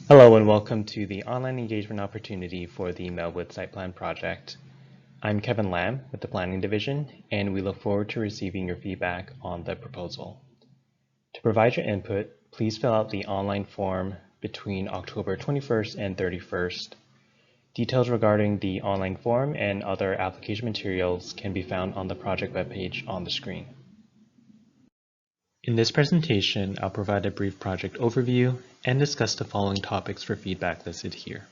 Hello and welcome to the online engagement opportunity for the Melwood Site Plan Project. I'm Kevin Lamb with the Planning Division, and we look forward to receiving your feedback on the proposal. To provide your input, please fill out the online form between October 21st and 31st. Details regarding the online form and other application materials can be found on the project webpage on the screen. In this presentation, I'll provide a brief project overview and discuss the following topics for feedback listed here.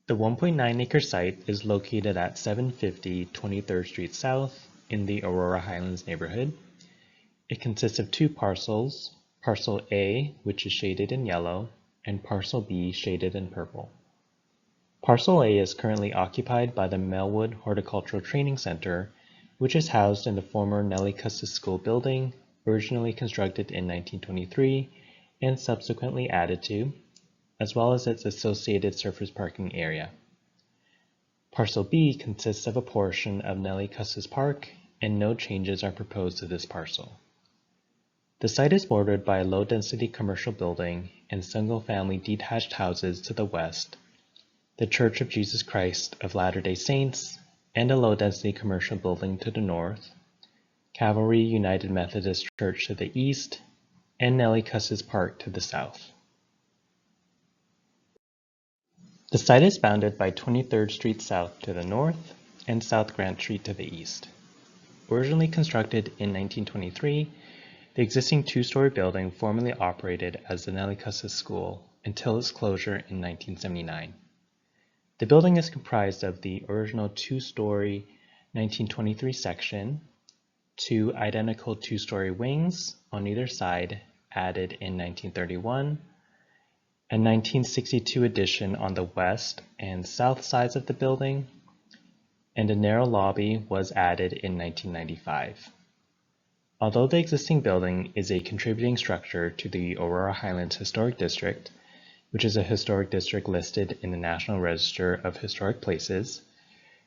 The 1.9-acre site is located at 750 23rd Street South in the Aurora Highlands neighborhood. It consists of two parcels, Parcel A, which is shaded in yellow, and Parcel B, shaded in purple. Parcel A is currently occupied by the Melwood Horticultural Training Center, which is housed in the former Nellie Custis School building, originally constructed in 1923 and subsequently added to, as well as its associated surface parking area. Parcel B consists of a portion of Nellie Custis Park, and no changes are proposed to this parcel. The site is bordered by a low-density commercial building and single-family detached houses to the west, the Church of Jesus Christ of Latter-day Saints, and a low-density commercial building to the north, Calvary United Methodist Church to the east, and Nellie Custis Park to the south. The site is bounded by 23rd Street South to the north and South Grant Street to the east. Originally constructed in 1923, the existing two-story building formerly operated as the Nellie Custis School until its closure in 1979. The building is comprised of the original two-story 1923 section, two identical two-story wings on either side added in 1931, a 1962 addition on the west and south sides of the building, and a narrow lobby was added in 1995. Although the existing building is a contributing structure to the Aurora Highlands Historic District, which is a historic district listed in the National Register of Historic Places,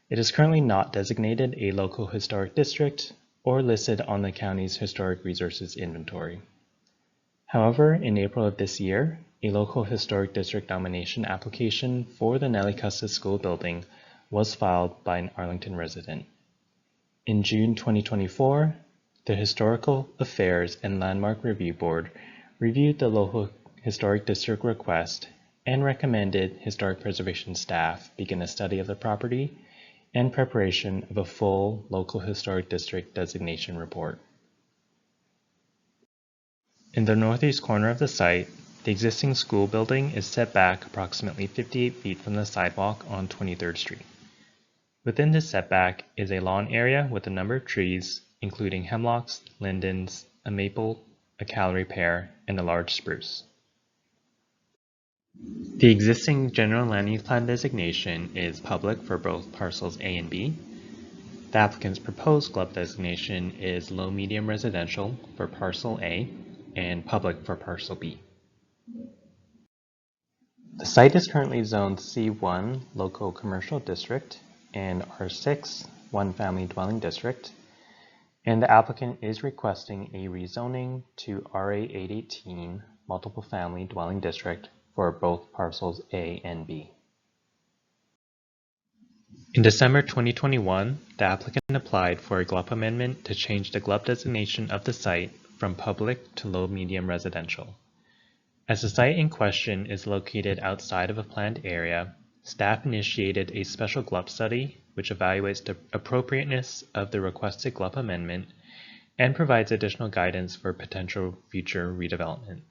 it is currently not designated a local historic district or listed on the county's historic resources inventory. However, in April of this year, a local historic district nomination application for the Nellie Custis School building was filed by an Arlington resident. In June 2024, the Historical Affairs and Landmark Review Board reviewed the local historic district request and recommended historic preservation staff begin a study of the property and preparation of a full local historic district designation report. In the northeast corner of the site, the existing school building is set back approximately 58 feet from the sidewalk on 23rd Street. Within this setback is a lawn area with a number of trees, including hemlocks, lindens, a maple, a Callery pear, and a large spruce. The existing general land use plan designation is public for both parcels A and B. The applicant's proposed GLUB designation is low-medium residential for parcel A and public for parcel B. The site is currently zoned C1 Local Commercial District and R6 One Family Dwelling District, and the applicant is requesting a rezoning to RA 818 Multiple Family Dwelling District for both parcels A and B. In December 2021, the applicant applied for a GLUB amendment to change the GLUB designation of the site from public to low-medium residential. As the site in question is located outside of a planned area, staff initiated a special GLUB study which evaluates the appropriateness of the requested GLUB amendment and provides additional guidance for potential future redevelopment.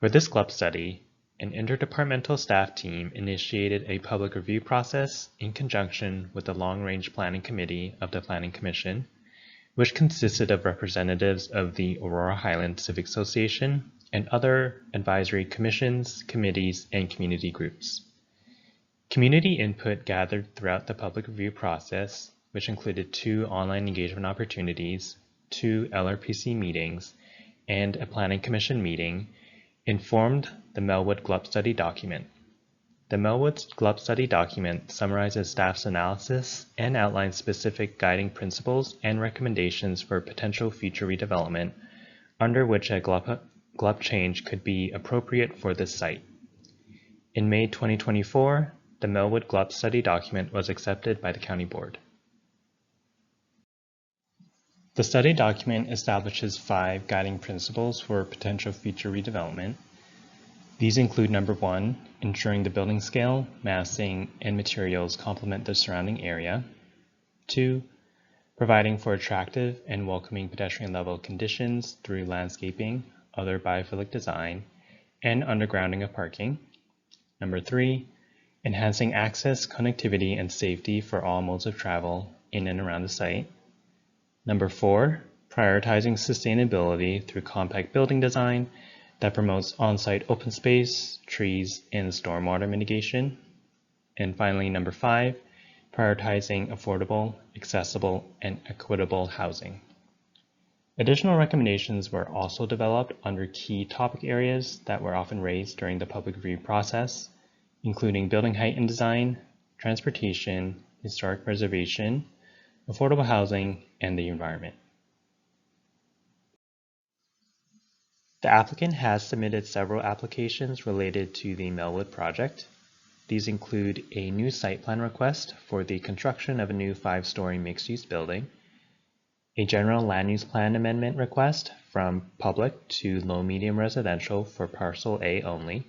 For this GLUB study, an interdepartmental staff team initiated a public review process in conjunction with the Long-Range Planning Committee of the Planning Commission, which consisted of representatives of the Aurora Highlands Civic Association and other advisory commissions, committees, and community groups. Community input gathered throughout the public review process, which included 2 online engagement opportunities, 2 LRPC meetings, and a Planning Commission meeting, informed the Melwood GLUB study document. The Melwood GLUB study document summarizes staff's analysis and outlines specific guiding principles and recommendations for potential future redevelopment, under which a GLUB GLUP change could be appropriate for this site. In May 2024, the Melwood GLUP study document was accepted by the County Board. The study document establishes 5 guiding principles for potential future redevelopment. These include number 1, ensuring the building scale, massing, and materials complement the surrounding area. 2, providing for attractive and welcoming pedestrian level conditions through landscaping, other biophilic design, and undergrounding of parking. Number 3, enhancing access, connectivity, and safety for all modes of travel in and around the site. Number 4, prioritizing sustainability through compact building design that promotes on-site open space, trees, and stormwater mitigation. And finally, number 5, prioritizing affordable, accessible, and equitable housing. Additional recommendations were also developed under key topic areas that were often raised during the public review process, including building height and design, transportation, historic preservation, affordable housing, and the environment. The applicant has submitted several applications related to the Melwood project. These include a new site plan request for the construction of a new 5-story mixed-use building, a general land use plan amendment request from public to low-medium residential for parcel A only,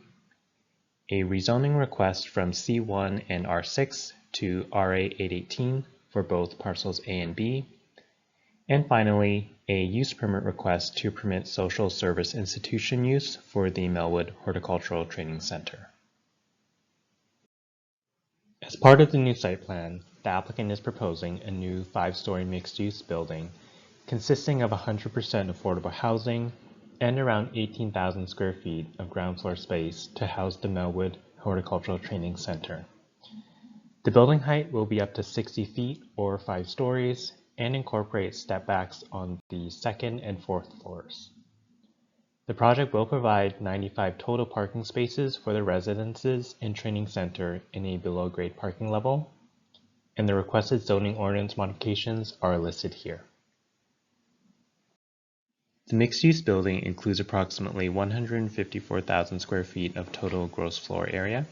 a rezoning request from C1 and R6 to RA 818 for both parcels A and B, and finally, a use permit request to permit social service institution use for the Melwood Horticultural Training Center. As part of the new site plan, the applicant is proposing a new 5-story mixed-use building consisting of 100% affordable housing and around 18,000 square feet of ground floor space to house the Melwood Horticultural Training Center. The building height will be up to 60 feet or 5 stories and incorporate step-backs on the 2nd and 4th floors. The project will provide 95 total parking spaces for the residences and training center in a below-grade parking level, and the requested zoning ordinance modifications are listed here. The mixed-use building includes approximately 154,000 square feet of total gross floor area.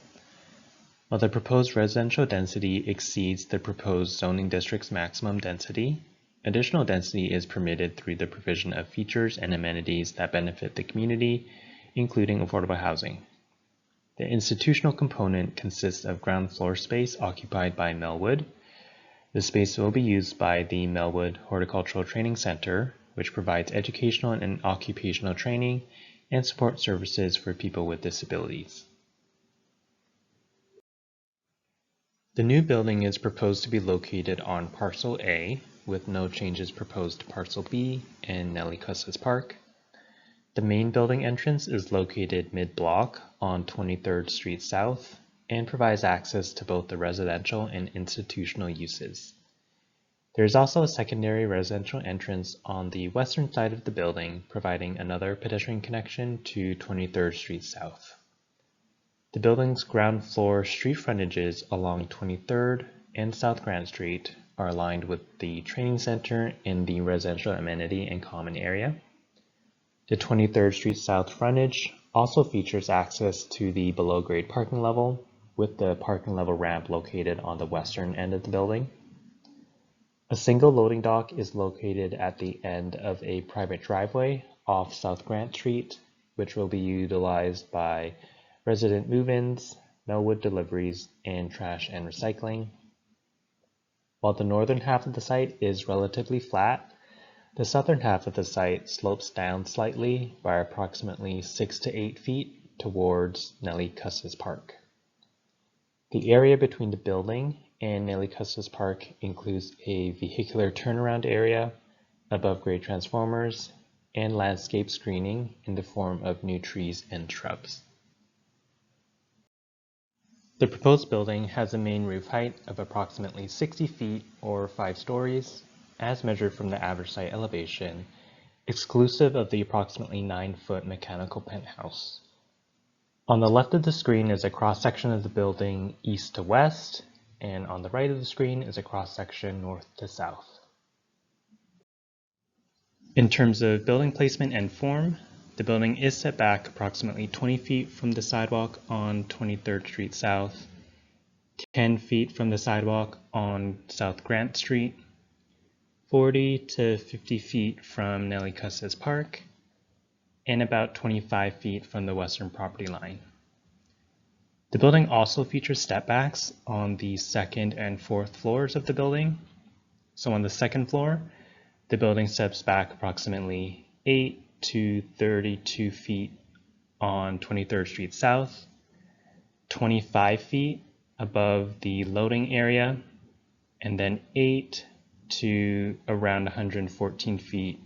While the proposed residential density exceeds the proposed zoning district's maximum density, additional density is permitted through the provision of features and amenities that benefit the community, including affordable housing. The institutional component consists of ground floor space occupied by Melwood. The space will be used by the Melwood Horticultural Training Center, which provides educational and occupational training and support services for people with disabilities. The new building is proposed to be located on Parcel A, with no changes proposed to Parcel B and Nellie Custis Park. The main building entrance is located mid-block on 23rd Street South and provides access to both the residential and institutional uses. There is also a secondary residential entrance on the western side of the building, providing another pedestrian connection to 23rd Street South. The building's ground floor street frontages along 23rd and South Grant Street are aligned with the training center in the residential amenity and common area. The 23rd Street South frontage also features access to the below-grade parking level, with the parking level ramp located on the western end of the building. A single loading dock is located at the end of a private driveway off South Grant Street, which will be utilized by resident move-ins, Melwood deliveries, and trash and recycling. While the northern half of the site is relatively flat, the southern half of the site slopes down slightly by approximately 6 to 8 feet towards Nellie Custis Park. The area between the building and Nellie Custis Park includes a vehicular turnaround area, above-grade transformers, and landscape screening in the form of new trees and shrubs. The proposed building has a main roof height of approximately 60 feet or 5 stories, as measured from the average site elevation, exclusive of the approximately 9-foot mechanical penthouse. On the left of the screen is a cross-section of the building east to west, and on the right of the screen is a cross-section north to south. In terms of building placement and form, The building is set back approximately 20 feet from the sidewalk on 23rd Street South, 10 feet from the sidewalk on South Grant Street, 40 to 50 feet from Nellie Custis Park, and about 25 feet from the western property line. The building also features stepbacks on the second and fourth floors of the building. So on the second floor, the building steps back approximately 8 to 32 feet on 23rd Street South, 25 feet above the loading area, and then 8 to around 114 feet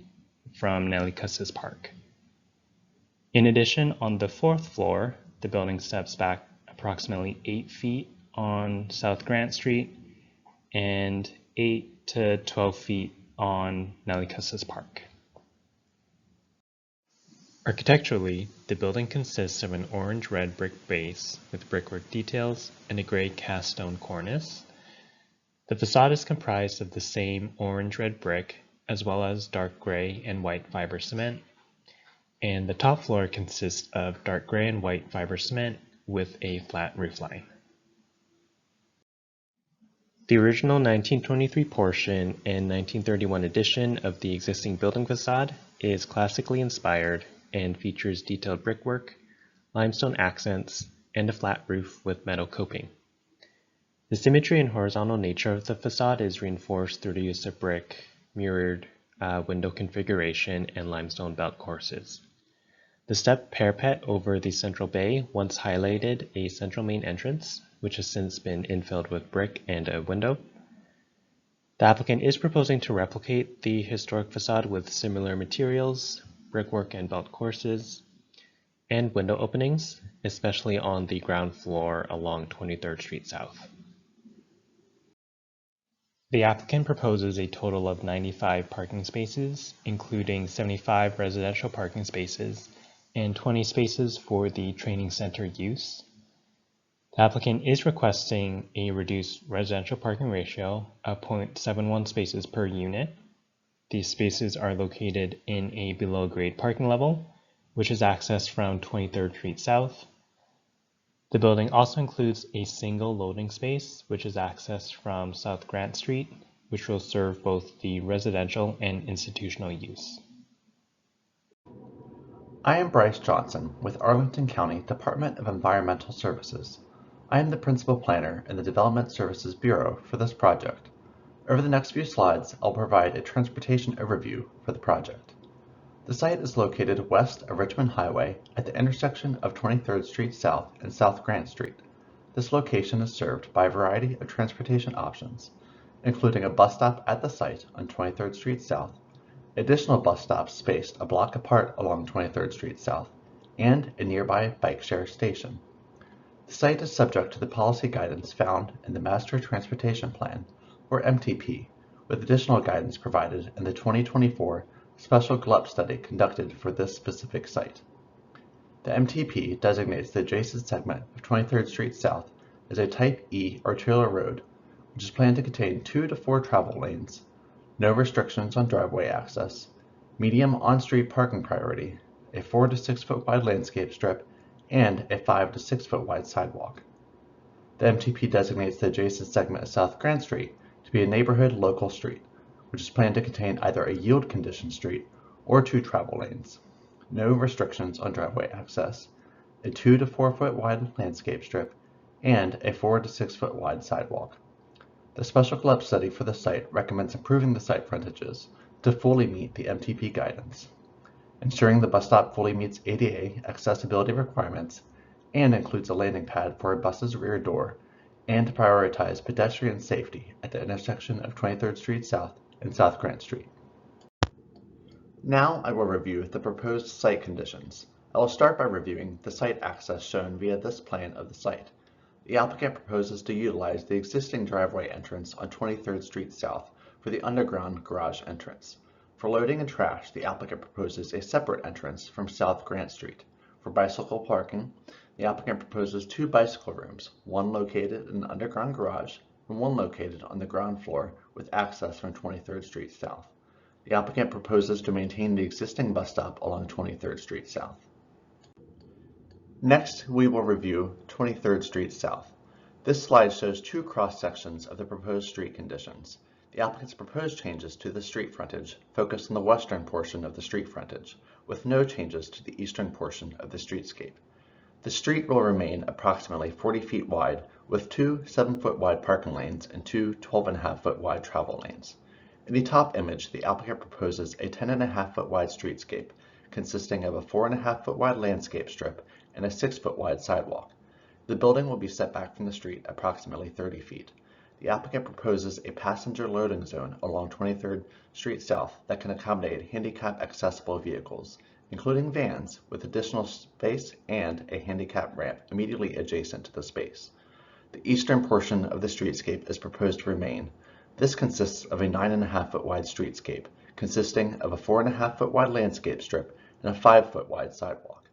from Nellie Custis Park. In addition, on the fourth floor, the building steps back approximately 8 feet on South Grant Street and 8 to 12 feet on Nellie Custis Park. Architecturally, the building consists of an orange-red brick base with brickwork details and a gray cast stone cornice. The facade is comprised of the same orange-red brick as well as dark gray and white fiber cement, and the top floor consists of dark gray and white fiber cement with a flat roofline. The original 1923 portion and 1931 addition of the existing building facade is classically inspired and features detailed brickwork, limestone accents, and a flat roof with metal coping. The symmetry and horizontal nature of the facade is reinforced through the use of brick, mirrored window configuration, and limestone belt courses. The step parapet over the central bay once highlighted a central main entrance, which has since been infilled with brick and a window. The applicant is proposing to replicate the historic facade with similar materials, brickwork and belt courses, and window openings, especially on the ground floor along 23rd Street South. The applicant proposes a total of 95 parking spaces, including 75 residential parking spaces and 20 spaces for the training center use. The applicant is requesting a reduced residential parking ratio of 0.71 spaces per unit. These spaces are located in a below-grade parking level, which is accessed from 23rd Street South. The building also includes a single loading space, which is accessed from South Grant Street, which will serve both the residential and institutional use. I am Bryce Johnson with Arlington County Department of Environmental Services. I am the Principal Planner in the Development Services Bureau for this project. Over the next few slides, I'll provide a transportation overview for the project. The site is located west of Richmond Highway at the intersection of 23rd Street South and South Grant Street. This location is served by a variety of transportation options, including a bus stop at the site on 23rd Street South, additional bus stops spaced a block apart along 23rd Street South, and a nearby bike share station. The site is subject to the policy guidance found in the Master Transportation Plan, or MTP, with additional guidance provided in the 2024 Special GLUP study conducted for this specific site. The MTP designates the adjacent segment of 23rd Street South as a Type E arterial road, which is planned to contain 2 to 4 travel lanes, no restrictions on driveway access, medium on-street parking priority, a 4 to 6 foot wide landscape strip, and a 5 to 6 foot wide sidewalk. The MTP designates the adjacent segment of South Grant Street to be a neighborhood local street, which is planned to contain either a yield condition street or 2 travel lanes, no restrictions on driveway access, a 2 to 4 foot wide landscape strip, and a 4 to 6 foot wide sidewalk. The Special GLUP study for the site recommends improving the site frontages to fully meet the MTP guidance, ensuring the bus stop fully meets ADA accessibility requirements and includes a landing pad for a bus's rear door, and to prioritize pedestrian safety at the intersection of 23rd Street South and South Grant Street. Now I will review the proposed site conditions. I will start by reviewing the site access shown via this plan of the site. The applicant proposes to utilize the existing driveway entrance on 23rd Street South for the underground garage entrance. For loading and trash, the applicant proposes a separate entrance from South Grant Street. For bicycle parking, the applicant proposes 2 bicycle rooms, one located in an underground garage and one located on the ground floor with access from 23rd Street South. The applicant proposes to maintain the existing bus stop along 23rd Street South. Next, we will review 23rd Street South. This slide shows two cross-sections of the proposed street conditions. The applicant's proposed changes to the street frontage focus on the western portion of the street frontage, with no changes to the eastern portion of the streetscape. The street will remain approximately 40 feet wide, with two 7-foot wide parking lanes and two 12.5-foot wide travel lanes. In the top image, the applicant proposes a 10.5-foot wide streetscape, consisting of a 4.5-foot wide landscape strip and a 6-foot wide sidewalk. The building will be set back from the street approximately 30 feet. The applicant proposes a passenger loading zone along 23rd Street South that can accommodate handicap accessible vehicles, including vans, with additional space and a handicap ramp immediately adjacent to the space. The eastern portion of the streetscape is proposed to remain. This consists of a 9.5-foot wide streetscape, consisting of a 4.5-foot wide landscape strip and a 5-foot wide sidewalk.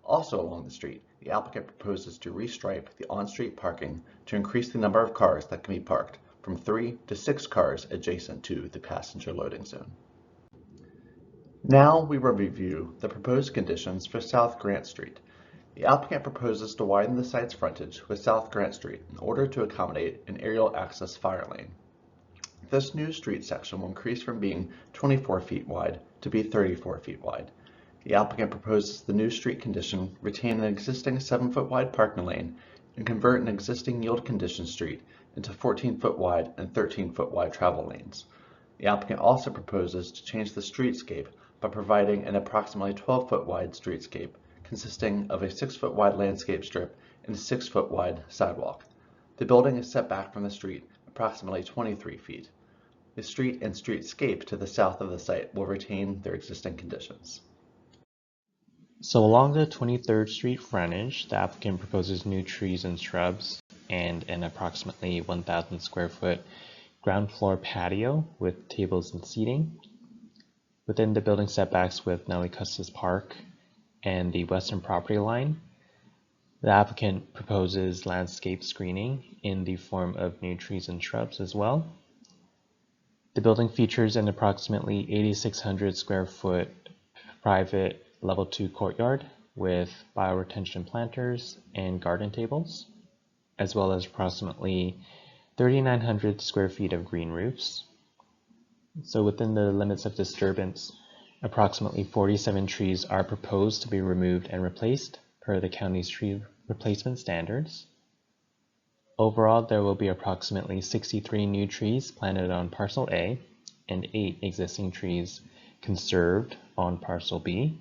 Also along the street, the applicant proposes to restripe the on-street parking to increase the number of cars that can be parked from 3 to 6 cars adjacent to the passenger loading zone. Now we will review the proposed conditions for South Grant Street. The applicant proposes to widen the site's frontage with South Grant Street in order to accommodate an aerial access fire lane. This new street section will increase from being 24 feet wide to be 34 feet wide. The applicant proposes the new street condition retain an existing 7-foot wide parking lane and convert an existing yield condition street into 14-foot wide and 13-foot wide travel lanes. The applicant also proposes to change the streetscape by providing an approximately 12-foot wide streetscape consisting of a 6-foot wide landscape strip and a 6-foot wide sidewalk. The building is set back from the street approximately 23 feet. The street and streetscape to the south of the site will retain their existing conditions. So along the 23rd Street frontage, the applicant proposes new trees and shrubs and an approximately 1,000 square foot ground floor patio with tables and seating. Within the building setbacks with Nellie Custis Park and the western property line, the applicant proposes landscape screening in the form of new trees and shrubs as well. The building features an approximately 8,600 square foot private level 2 courtyard with bioretention planters and garden tables, as well as approximately 3,900 square feet of green roofs. So within the limits of disturbance, approximately 47 trees are proposed to be removed and replaced per the county's tree replacement standards. Overall, there will be approximately 63 new trees planted on Parcel A and 8 existing trees conserved on Parcel B,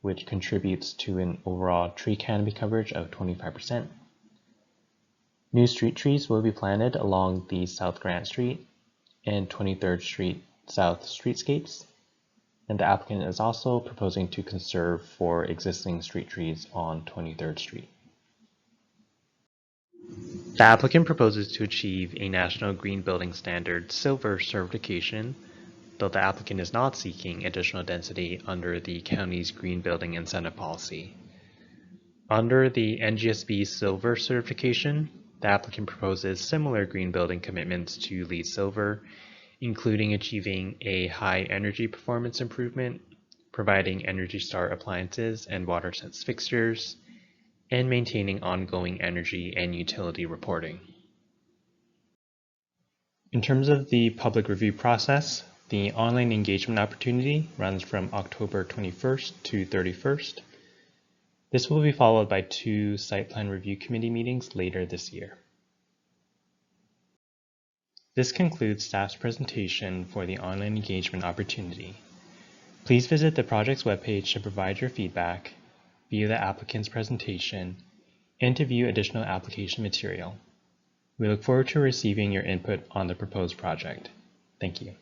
which contributes to an overall tree canopy coverage of 25%. New street trees will be planted along the South Grant Street and 23rd Street South streetscapes, and the applicant is also proposing to conserve 4 existing street trees on 23rd Street. The applicant proposes to achieve a National Green Building Standard Silver certification, though the applicant is not seeking additional density under the county's Green Building Incentive Policy. Under the NGSB Silver certification, the applicant proposes similar green building commitments to LEED Silver, including achieving a high energy performance improvement, providing Energy Star appliances and WaterSense fixtures, and maintaining ongoing energy and utility reporting. In terms of the public review process, the online engagement opportunity runs from October 21st to 31st. This will be followed by 2 site plan review committee meetings later this year. This concludes staff's presentation for the online engagement opportunity. Please visit the project's webpage to provide your feedback, view the applicant's presentation, and to view additional application material. We look forward to receiving your input on the proposed project. Thank you.